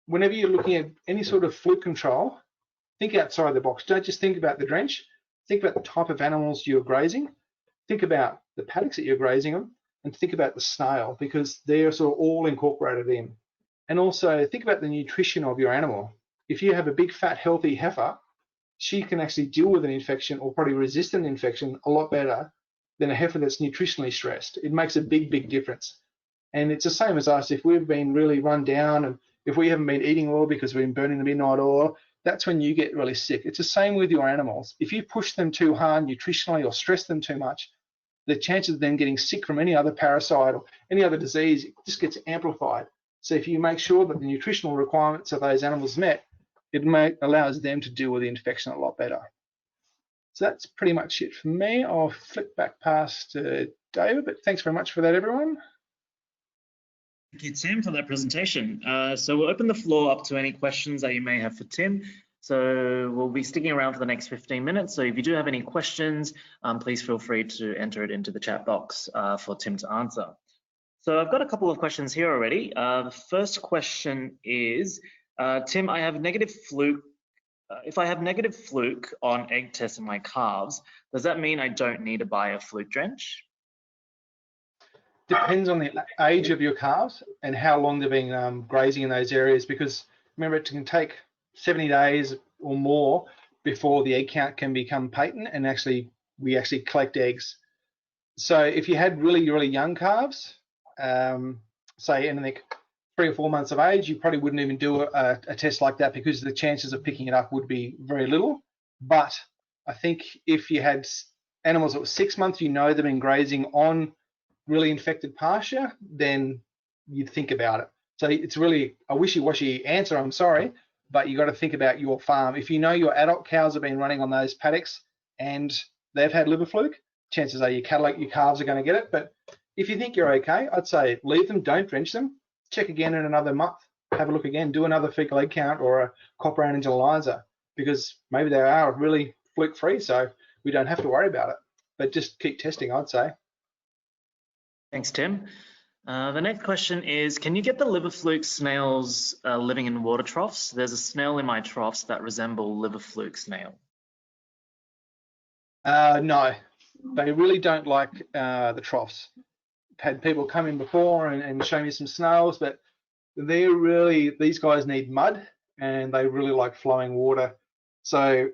whenever you're looking at any sort of fluke control, think outside the box. Don't just think about the drench. Think about the type of animals you're grazing. Think about the paddocks that you're grazing on, and think about the snail, because they're sort of all incorporated in. And also think about the nutrition of your animal. If you have a big, fat, healthy heifer, she can actually deal with an infection, or probably resist an infection, a lot better than a heifer that's nutritionally stressed. It makes a big difference. And it's the same as us. If we've been really run down, and if we haven't been eating well because we've been burning the midnight oil, that's when you get really sick. It's the same with your animals. If you push them too hard nutritionally or stress them too much, the chances of them getting sick from any other parasite or any other disease just gets amplified. So if you make sure that the nutritional requirements of those animals met, it allows them to deal with the infection a lot better. So that's pretty much it for me. I'll flick back past David, but thanks very much for that, everyone. Thank you, Tim, for that presentation. So we'll open the floor up to any questions that you may have for Tim. So we'll be sticking around for the next 15 minutes. So if you do have any questions, please feel free to enter it into the chat box for Tim to answer. So I've got a couple of questions here already. The first question is, Tim, I have negative fluke. If I have negative fluke on egg tests in my calves, does that mean I don't need to buy a fluke drench? Depends on the age of your calves and how long they've been grazing in those areas, because remember, it can take 70 days or more before the egg count can become patent, and we actually collect eggs. So if you had really young calves, say anything 3 or 4 months of age, you probably wouldn't even do a test like that because the chances of picking it up would be very little. But I think if you had animals that were 6 months, you know they've been grazing on really infected pasture, then you'd think about it. So it's really a wishy-washy answer, I'm sorry, but you got to think about your farm. If you know your adult cows have been running on those paddocks and they've had liver fluke, chances are your calves are going to get it. But if you think you're okay, I'd say leave them, don't drench them. Check again in another month. Have a look again. Do another fecal egg count or a copper antigen ELISA, because maybe they are really fluke-free, so we don't have to worry about it. But just keep testing, I'd say. Thanks, Tim. The next question is, can you get the liver fluke snails living in water troughs? There's a snail in my troughs that resemble liver fluke snail. No, they really don't like the troughs. Had people come in before and show me some snails, but these guys need mud and they really like flowing water. So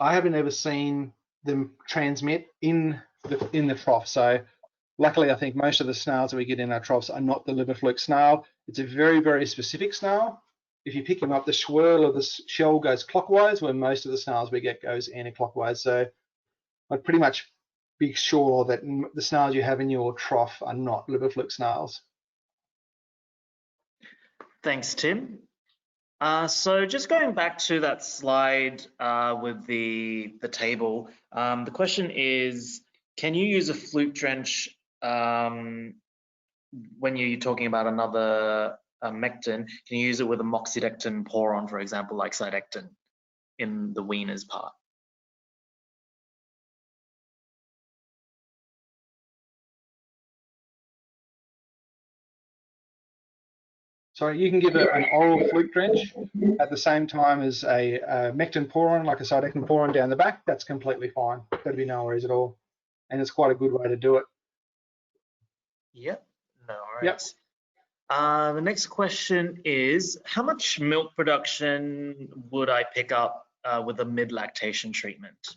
I haven't ever seen them transmit in the trough. So luckily, I think most of the snails that we get in our troughs are not the liver fluke snail. It's a very, very specific snail. If you pick them up, the swirl of the shell goes clockwise, where most of the snails we get goes anti-clockwise. So I'd pretty much be sure that the snails you have in your trough are not liver fluke snails. Thanks, Tim. So just going back to that slide with the table, the question is, can you use a fluke drench when you're talking about another mectin? Can you use it with a moxidectin poron, for example, like sidectin in the weaners part? So you can give an oral fluke drench at the same time as a mectin poron, like a sidectin poron down the back. That's completely fine. That'd be no worries at all. And it's quite a good way to do it. Yep, no worries. Yep. The next question is, how much milk production would I pick up with a mid-lactation treatment?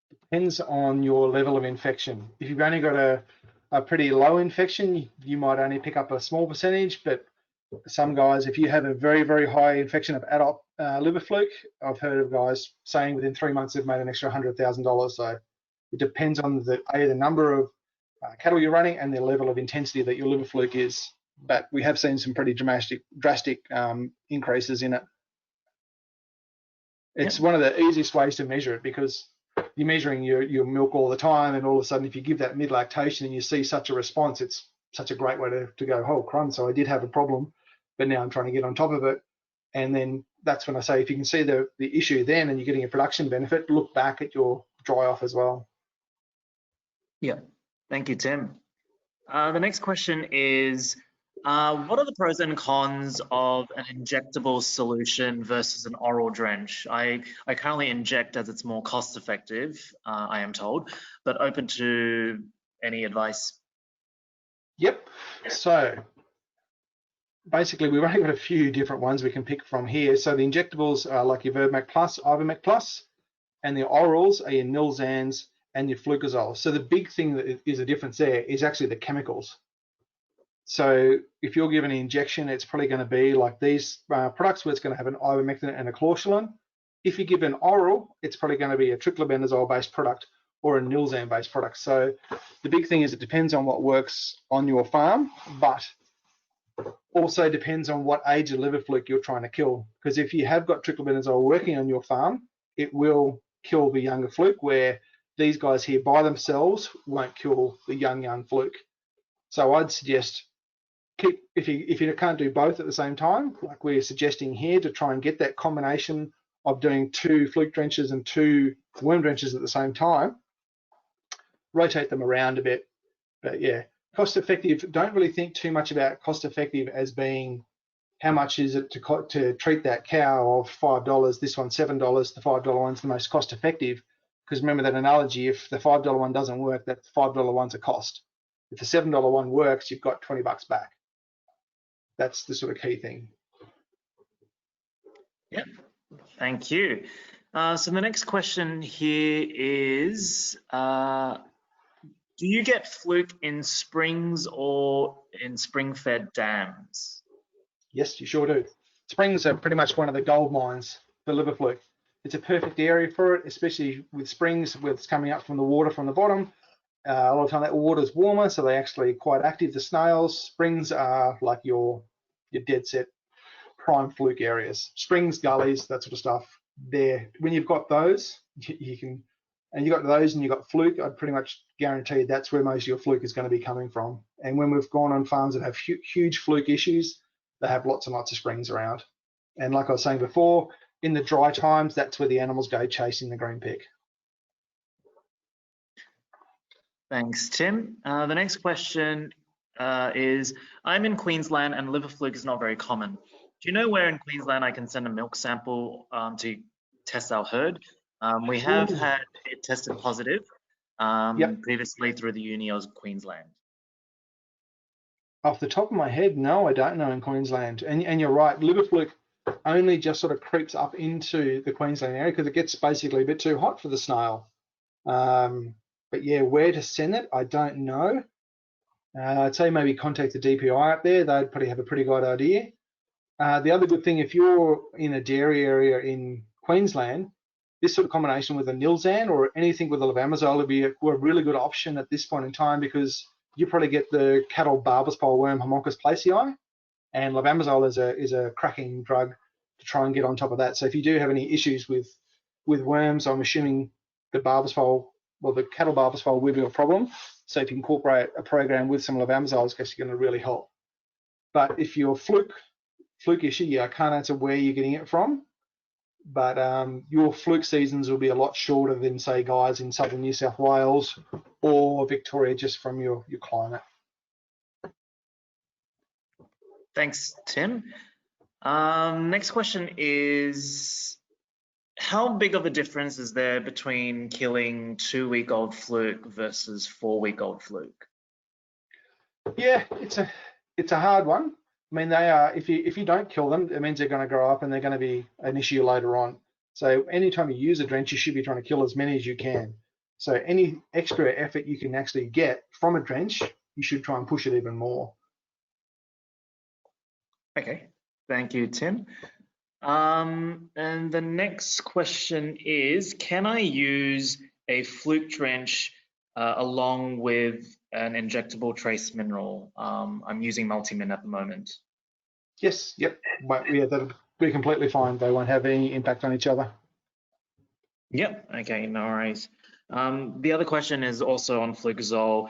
Depends on your level of infection. If you've only got a pretty low infection, you might only pick up a small percentage, but some guys, if you have a very, very high infection of adult liver fluke, I've heard of guys saying within 3 months they've made an extra $100,000. So it depends on the number of cattle you're running and the level of intensity that your liver fluke is. But we have seen some pretty drastic increases in it. It's one of the easiest ways to measure it, because you're measuring your milk all the time, and all of a sudden if you give that mid-lactation and you see such a response, it's such a great way to go, oh crud, so I did have a problem, but now I'm trying to get on top of it. And then that's when I say, if you can see the issue then and you're getting a production benefit, look back at your dry off as well. Yeah, thank you, Tim. The next question is, what are the pros and cons of an injectable solution versus an oral drench? I currently inject as it's more cost effective, I am told, but open to any advice. Yep. So basically, we've only got a few different ones we can pick from here. So the injectables are like your Verbmac Plus, Ivomec Plus, and the orals are your Nilzans and your Flucazole. So the big thing that is a difference there is actually the chemicals. So if you're given an injection, it's probably going to be like these products where it's going to have an ivermectin and a chlorsulin. If you give an oral, it's probably going to be a triclobendazole-based product or a Nilzan-based product. So the big thing is it depends on what works on your farm, but also depends on what age of liver fluke you're trying to kill. Because if you have got triclobendazole working on your farm, it will kill the younger fluke, where these guys here by themselves won't kill the young fluke. So I'd suggest if you can't do both at the same time, like we're suggesting here, to try and get that combination of doing 2 fluke drenches and 2 worm drenches at the same time, rotate them around a bit. But yeah, cost effective, don't really think too much about cost effective as being how much is it to treat that cow of $5, this one's $7, the $5 one's the most cost effective. Because remember that analogy, if the $5 one doesn't work, that $5 one's a cost. If the $7 one works, you've got 20 bucks back. That's the sort of key thing. Yep, thank you. So the next question here is, Do you get fluke in springs or in spring-fed dams? Yes, you sure do. Springs are pretty much one of the gold mines for liver fluke. It's a perfect area for it, especially with springs, where it's coming up from the water from the bottom. A lot of time that water is warmer, so they're actually quite active, the snails. Springs are like your dead set prime fluke areas. Springs, gullies, that sort of stuff. There, when you've got those, you can, and you got those and you got fluke, I'd pretty much guarantee that's where most of your fluke is going to be coming from. And when we've gone on farms that have huge fluke issues, they have lots and lots of springs around. And like I was saying before, in the dry times, that's where the animals go chasing the green pick. Thanks, Tim. The next question is, I'm in Queensland and liver fluke is not very common. Do you know where in Queensland I can send a milk sample to test our herd? We have had it tested positive previously through the Uni of Queensland. Off the top of my head, no, I don't know in Queensland. And you're right, liver fluke only just sort of creeps up into the Queensland area because it gets basically a bit too hot for the snail. But yeah, where to send it, I don't know. I'd say maybe contact the DPI up there. They'd probably have a pretty good idea. The other good thing, if you're in a dairy area in Queensland, this sort of combination with a Nilzan or anything with a levamisole would be a really good option at this point in time, because you probably get the cattle barber spole worm Homoncus placei, and levamisole is a cracking drug to try and get on top of that. So if you do have any issues with worms, I'm assuming the barber spole, well, the cattle barber spole will be a problem. So if you incorporate a program with some levamisole, it's actually going to really help. But if you're fluke issue, yeah, I can't answer where you're getting it from, but your fluke seasons will be a lot shorter than, say, guys in southern New South Wales or Victoria, just from your climate. Thanks, Tim. Next question is, how big of a difference is there between killing 2-week-old fluke versus 4-week-old fluke? Yeah, it's a hard one. I mean, they are, if you don't kill them, it means they're going to grow up and they're going to be an issue later on. So anytime you use a drench, you should be trying to kill as many as you can. So any extra effort you can actually get from a drench, you should try and push it even more. Okay, thank you, Tim. And the next question is, can I use a fluke drench along with an injectable trace mineral? I'm using multimin at the moment. Yes, yep, but yeah, that'll be completely fine. They won't have any impact on each other. Yep, okay, no worries. The other question is also on flucazole.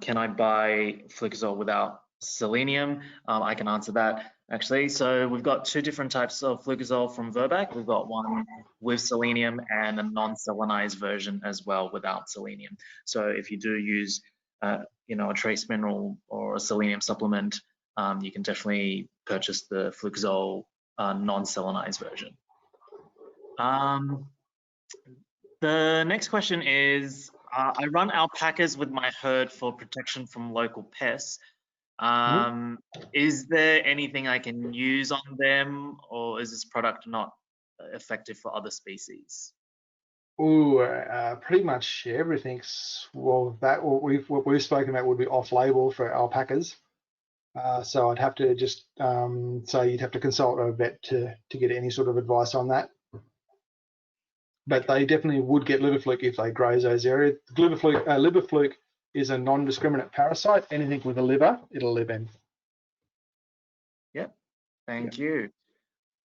Can I buy flucazole without selenium? I can answer that actually. So we've got two different types of flucazole from Virbac. We've got one with selenium and a non-selenized version as well without selenium. So if you do use, a trace mineral or a selenium supplement, you can definitely purchase the flucazole non-selenized version. The next question is, I run alpacas with my herd for protection from local pests. Is there anything I can use on them, or is this product not effective for other species? Pretty much everything's, well, that what we've spoken about would be off-label for alpacas. So I'd have to just say you'd have to consult a vet to get any sort of advice on that. But they definitely would get liver fluke if they graze those areas. Liver fluke is a non-discriminate parasite. Anything with a liver, it'll live in. Yep, thank you.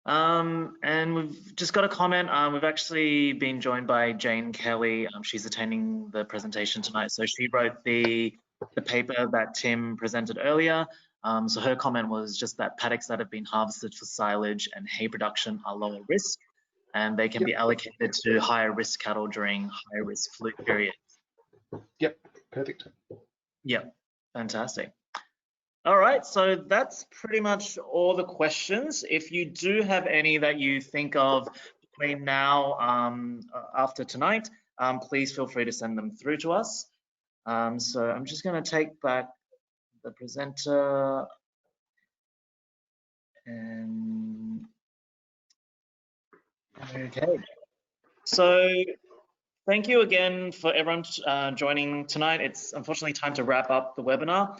And we've just got a comment. We've actually been joined by Jane Kelly. She's attending the presentation tonight. So she wrote the paper that Tim presented earlier. So her comment was just that paddocks that have been harvested for silage and hay production are lower risk, and they can be allocated to higher risk cattle during high risk fluke periods. Yep, perfect. Yep, fantastic. All right, so that's pretty much all the questions. If you do have any that you think of between now after tonight, please feel free to send them through to us. So I'm just going to take back the presenter and okay. So Thank you again for everyone joining tonight. It's unfortunately time to wrap up the webinar.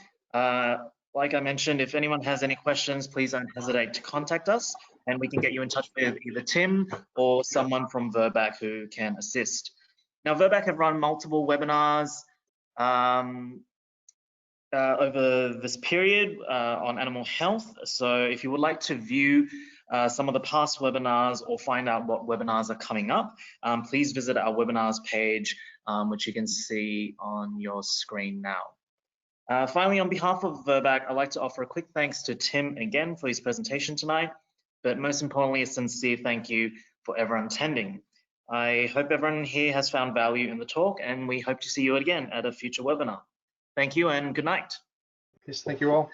Like I mentioned, if anyone has any questions, please don't hesitate to contact us and we can get you in touch with either Tim or someone from Virbac who can assist. Now, Virbac have run multiple webinars over this period on animal health. So if you would like to view some of the past webinars or find out what webinars are coming up, please visit our webinars page, which you can see on your screen now. Finally, on behalf of Virbac, I'd like to offer a quick thanks to Tim again for his presentation tonight, but most importantly, a sincere thank you for everyone attending. I hope everyone here has found value in the talk, and we hope to see you again at a future webinar. Thank you and good night. Yes, thank you all.